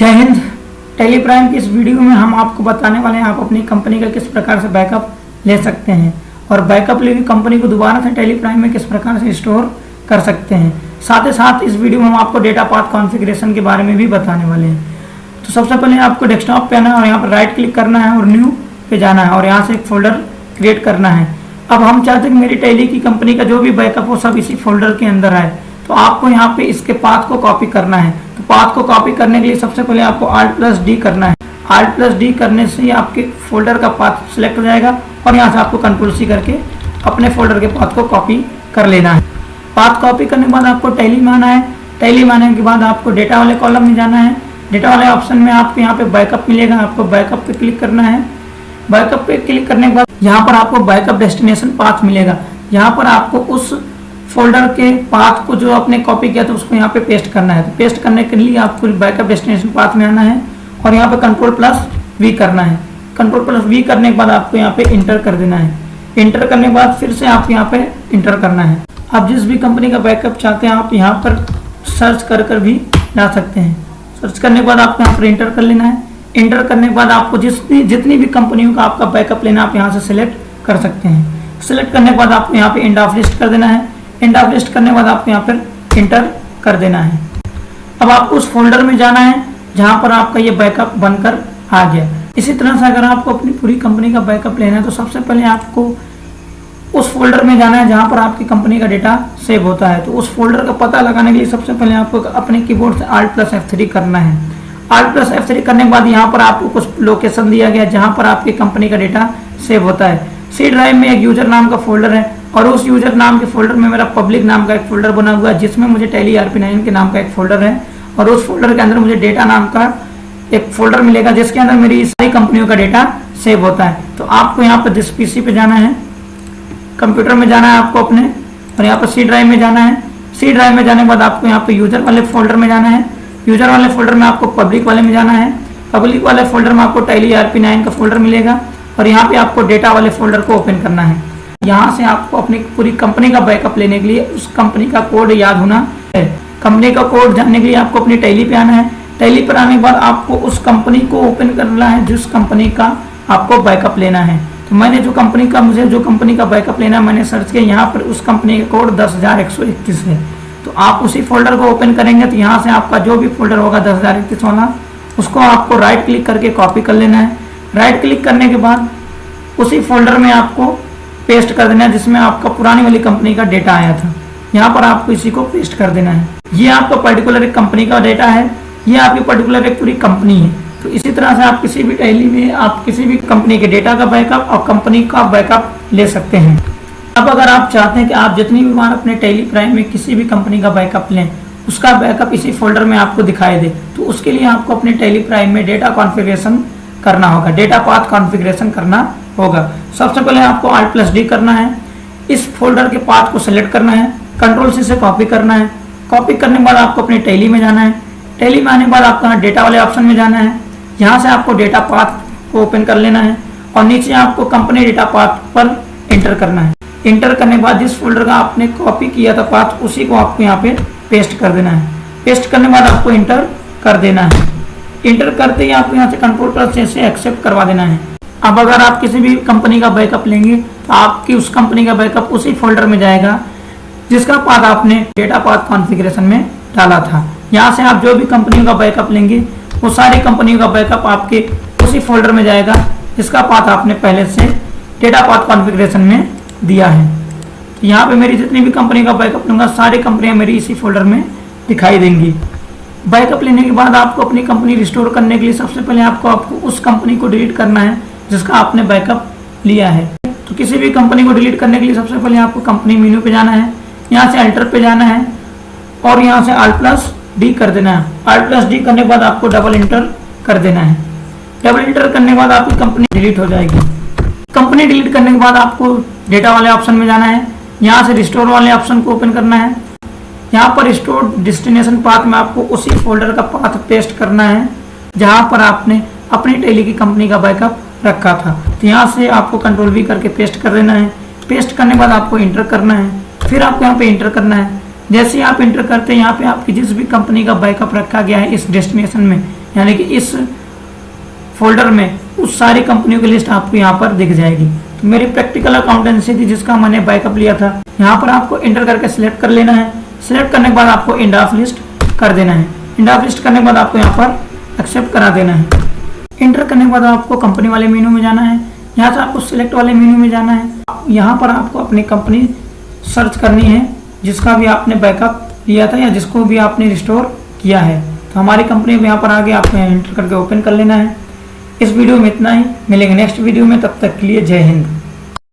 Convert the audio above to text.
जय Hind. Tally Prime की इस वीडियो में हम आपको बताने वाले हैं आप अपनी कंपनी का किस प्रकार से बैकअप ले सकते हैं और बैकअप ले कंपनी को दोबारा से टेली प्राइम में किस प्रकार से स्टोर कर सकते हैं। साथ ही साथ इस वीडियो में हम आपको डेटा पाथ कॉन्फ़िगरेशन के बारे में भी बताने वाले हैं। तो सबसे पहले आपको डेस्कटॉप पे आना है और यहाँ पर राइट क्लिक करना है और न्यू पे जाना है और यहाँ से एक फोल्डर क्रिएट करना है। अब हम चाहते हैं कि मेरी टेली की कंपनी का जो भी बैकअप हो सब इसी फोल्डर के अंदर आए, तो आपको यहाँ पे इसके पाथ को कॉपी करना है। तो पाथ को कॉपी करने के लिए सबसे पहले आपको Alt+D करना है। Alt+D करने से आपके फोल्डर का पाथ सिलेक्ट हो जाएगा और यहाँ से आपको Ctrl+C करके अपने फोल्डर के पाथ को कॉपी कर लेना है। पाथ कॉपी करने के बाद आपको टैली में आना है। टैली में आने के बाद आपको डेटा वाले कॉलम में जाना है। डेटा वाले ऑप्शन में आपको यहाँ पे बैकअप मिलेगा, आपको बैकअप पे क्लिक करना है। बैकअप पे क्लिक करने के बाद यहाँ पर आपको बैकअप डेस्टिनेशन पाथ मिलेगा। यहाँ पर आपको उस फोल्डर के पाथ को जो आपने कॉपी किया था उसको यहाँ पे पेस्ट करना है। तो पेस्ट करने के लिए आपको बैकअप डेस्टिनेशन पाथ में आना है और यहाँ पे Ctrl+V करना है। Ctrl+V करने के बाद आपको यहाँ पे इंटर कर देना है। इंटर करने के बाद फिर से आप यहाँ पे इंटर करना है। आप जिस भी कंपनी का बैकअप चाहते हैं आप यहाँ पर सर्च कर भी ला सकते हैं। सर्च करने के बाद आपको यहाँ पर इंटर कर लेना है। इंटर करने के बाद आपको जितनी भी कंपनियों का आपका बैकअप लेना आप यहाँ से सिलेक्ट कर सकते हैं। सिलेक्ट करने के बाद आपको यहाँ पे एंड ऑफ लिस्ट कर देना है। एंड ऑफ लिस्ट करने के बाद आपको यहाँ पर इंटर कर देना है। अब आपको उस फोल्डर में जाना है जहाँ पर आपका ये बैकअप बनकर आ गया। इसी तरह से अगर आपको अपनी पूरी कंपनी का बैकअप लेना है तो सबसे पहले आपको उस फोल्डर में जाना है जहाँ पर आपकी कंपनी का डेटा सेव होता है। तो उस फोल्डर का पता लगाने के लिए सबसे पहले आपको अपने कीबोर्ड से Alt+F3 करना है। Alt+F3 करने के बाद यहाँ पर आपको कुछ लोकेशन दिया गया जहाँ पर आपकी कंपनी का डेटा सेव होता है। सी ड्राइव में एक यूजर नाम का फोल्डर है और उस यूजर नाम के फोल्डर में मेरा पब्लिक नाम का एक फोल्डर बना हुआ है जिसमें मुझे टेली RP9 के नाम का एक फोल्डर है और उस फोल्डर के अंदर मुझे डेटा नाम का एक फोल्डर मिलेगा जिसके अंदर मेरी सारी कंपनियों का डेटा सेव होता है। तो आपको यहाँ पर जिस पीसी पे जाना है, कंप्यूटर में जाना है आपको अपने और यहाँ पर सी ड्राइव में जाना है। सी ड्राइव में जाने के बाद आपको यहाँ पर यूजर वाले फोल्डर में जाना है। यूजर वाले फोल्डर में आपको पब्लिक वाले में जाना है। पब्लिक वाले फोल्डर में आपको टेली RP9 का फोल्डर मिलेगा और यहाँ पे आपको डेटा वाले फोल्डर को ओपन करना है। यहाँ से आपको अपनी पूरी कंपनी का बैकअप लेने के लिए उस कंपनी का कोड याद होना है। कंपनी का कोड जानने के लिए आपको अपनी टैली पे आना है। टैली पर आने के बाद आपको उस कंपनी को ओपन करना है जिस कंपनी का आपको बैकअप लेना है। तो मुझे जो कंपनी का बैकअप लेना है मैंने सर्च किया, यहाँ पर उस कंपनी का कोड 10121 है। तो आप उसी फोल्डर को ओपन करेंगे तो यहाँ से आपका जो भी फोल्डर होगा 10031 वाला उसको आपको राइट क्लिक करके कॉपी कर लेना है। राइट क्लिक करने के बाद उसी फोल्डर में आपको पेस्ट कर देना है जिसमें आपका पुरानी वाली कंपनी का डेटा आया था। यहाँ पर आपको इसी को पेस्ट कर देना है। ये आपका पर्टिकुलर एक कंपनी का डेटा है, ये आपकी पर्टिकुलर एक पूरी कंपनी है। तो इसी तरह से आप किसी भी टैली में आप किसी भी कंपनी के डेटा का बैकअप और कंपनी का बैकअप ले सकते हैं। अब अगर आप चाहते हैं कि आप जितनी भी बार अपने टेली प्राइम में किसी भी कंपनी का बैकअप लें उसका बैकअप इसी फोल्डर में आपको दिखाई दे, तो उसके लिए आपको अपने टेली प्राइम में डेटा कॉन्फ़िगरेशन करना होगा, डेटा पाथ कॉन्फ़िगरेशन करना होगा। सबसे पहले आपको Alt+D करना है। इस फोल्डर के पाथ को सिलेक्ट करना है, Ctrl+C से कॉपी करना है। कॉपी करने के बाद आपको अपनी टैली में जाना है। टैली में आने के बाद आपको यहाँ डेटा वाले ऑप्शन में जाना है। यहाँ से आपको डेटा पाथ को ओपन कर लेना है और नीचे आपको कंपनी डेटा पाथ पर इंटर करना है। इंटर करने के बाद जिस फोल्डर का आपने कॉपी किया था पाथ उसी को आपको यहाँ पे पेस्ट कर देना है। पेस्ट करने के बाद आपको इंटर कर देना है। इंटर करते ही आपको यहाँ से Ctrl+C से एक्सेप्ट करवा देना है। अब अगर आप किसी भी कंपनी का बैकअप लेंगे तो आपकी उस कंपनी का बैकअप उसी फोल्डर में जाएगा जिसका पाथ आपने डेटा पाथ कॉन्फ़िगरेशन में डाला था। यहाँ से आप जो भी कंपनियों का बैकअप लेंगे वो सारी कंपनियों का बैकअप आपके उसी फोल्डर में जाएगा जिसका पाथ आपने पहले से डेटा पाथ कॉन्फ़िगरेशन में दिया है। तो यहाँ पे मेरी जितनी भी कंपनी का बैकअप लूँगा सारी कंपनियाँ मेरी इसी फोल्डर में दिखाई देंगी। बैकअप लेने के बाद आपको अपनी कंपनी रिस्टोर करने के लिए सबसे पहले आपको उस कंपनी को डिलीट करना है जिसका आपने बैकअप लिया है। तो किसी भी कंपनी को डिलीट करने के लिए सबसे पहले आपको कंपनी मेन्यू पे जाना है, यहाँ से अल्टर पे जाना है और यहाँ से Alt+D कर देना है। Alt+D करने के बाद आपको डबल इंटर कर देना है। डबल इंटर करने के बाद आपकी कंपनी डिलीट हो जाएगी। कंपनी डिलीट करने के बाद आपको डेटा वाले ऑप्शन में जाना है, यहाँ से रिस्टोर वाले ऑप्शन को ओपन करना है। यहाँ पर रिस्टोर डेस्टिनेशन पाथ में आपको उसी फोल्डर का पाथ पेस्ट करना है जहाँ पर आपने अपनी टेली की कंपनी का बैकअप रखा था। तो यहाँ से आपको Ctrl+V करके पेस्ट कर देना है। पेस्ट करने के बाद आपको इंटर करना है, फिर आपको यहाँ पे इंटर करना है। जैसे ही आप इंटर करते हैं यहाँ पे आपकी जिस भी कंपनी का बैकअप रखा गया है इस डेस्टिनेशन में यानी कि इस फोल्डर में उस सारी कंपनियों की लिस्ट आपको यहाँ पर दिख जाएगी। तो मेरी प्रैक्टिकल अकाउंटेंसी थी जिसका मैंने बैकअप लिया था। यहाँ पर आपको एंटर करके सिलेक्ट कर लेना है। सिलेक्ट करने के बाद आपको एंड ऑफ लिस्ट कर देना है। एंड ऑफ लिस्ट करने के बाद आपको यहाँ पर एक्सेप्ट करा देना है। एंटर करने के बाद आपको कंपनी वाले मेनू में जाना है। यहाँ से आपको सिलेक्ट वाले मेनू में जाना है। यहाँ पर आपको अपनी कंपनी सर्च करनी है जिसका भी आपने बैकअप लिया था या जिसको भी आपने रिस्टोर किया है। तो हमारी कंपनी अब यहाँ पर आगे आपको एंटर करके ओपन कर लेना है। इस वीडियो में इतना ही, मिलेंगे नेक्स्ट वीडियो में, तब तक के लिए जय हिंद।